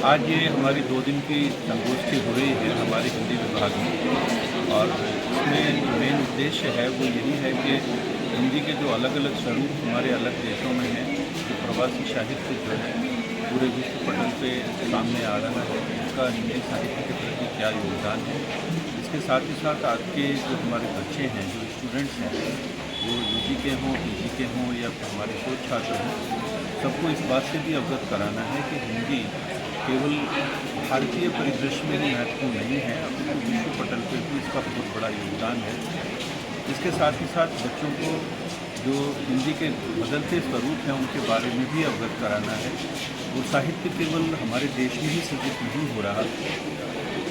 आज ये हमारी 2 दिन की संगोष्ठी हो रही है हमारे हिंदी विभाग में और इसमें जो मेन उद्देश्य है वो यही है कि हिंदी के जो अलग अलग स्वरूप हमारे अलग देशों में हैं, जो प्रवासी साहित्य जो है पूरे विश्व पटल पे सामने आ रहा है, उसका हिंदी साहित्य के प्रति क्या योगदान है। इसके साथ ही साथ आज के जो हमारे बच्चे हैं, जो स्टूडेंट्स हैं, वो यूजी के हों, पीजी के हों या हमारे शोध छात्र हों, सबको इस बात से भी अवगत कराना है कि हिंदी केवल भारतीय परिदृश्य में ही महत्वपूर्ण नहीं है, अपितु विश्व पटल पर भी इसका बहुत बड़ा योगदान है। इसके साथ ही साथ बच्चों को जो हिंदी के बदलते स्वरूप हैं उनके बारे में भी अवगत कराना है। वो साहित्य केवल हमारे देश में ही सृजित नहीं हो रहा,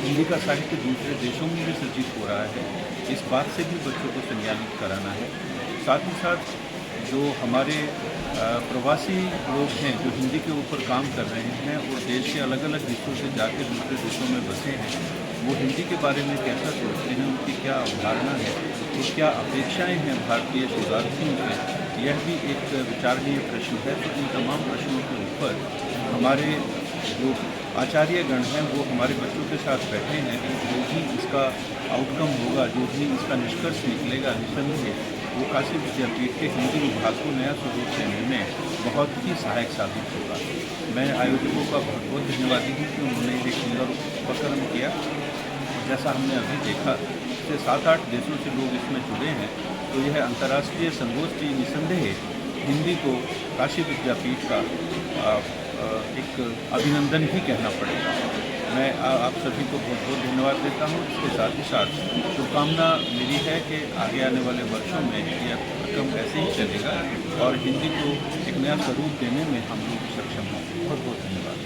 हिंदी का साहित्य दूसरे देशों में भी सृजित हो रहा है। इस बात से भी बच्चों को संज्ञानित कराना है। साथ ही साथ जो हमारे प्रवासी लोग हैं जो हिंदी के ऊपर काम कर रहे हैं और देश के अलग अलग हिस्सों से जाके दूसरे देशों में बसे हैं, वो हिंदी के बारे में कैसा सोचते हैं, उनकी क्या अवधारणा है और क्या अपेक्षाएं हैं भारतीय शोधार्थियों से, यह भी एक विचारणीय प्रश्न है। तो इन तमाम प्रश्नों के ऊपर हमारे जो आचार्यगण हैं वो हमारे बच्चों के साथ बैठे हैं। जो भी इसका आउटकम होगा, जो भी इसका निष्कर्ष निकलेगा, निसंदेह वो काशी विद्यापीठ के हिंदी विभाग को नया स्वरूप देने में बहुत ही सहायक साबित होगा। मैं आयोजकों का बहुत बहुत धन्यवादी हूँ कि उन्होंने एक सुंदर उपक्रम किया। जैसा हमने अभी देखा कि 7-8 देशों से लोग इसमें जुड़े हैं, तो यह अंतर्राष्ट्रीय संगोष्ठी निसंदेह हिंदी को काशी विद्यापीठ का एक अभिनंदन ही कहना पड़ेगा। मैं आप सभी को बहुत बहुत धन्यवाद देता हूँ। इसके साथ ही साथ शुभकामना मेरी है कि आगे आने वाले वर्षों में यह कार्यक्रम ऐसे ही चलेगा और हिंदी को एक नया स्वरूप देने में हम लोग सक्षम हों। बहुत बहुत धन्यवाद।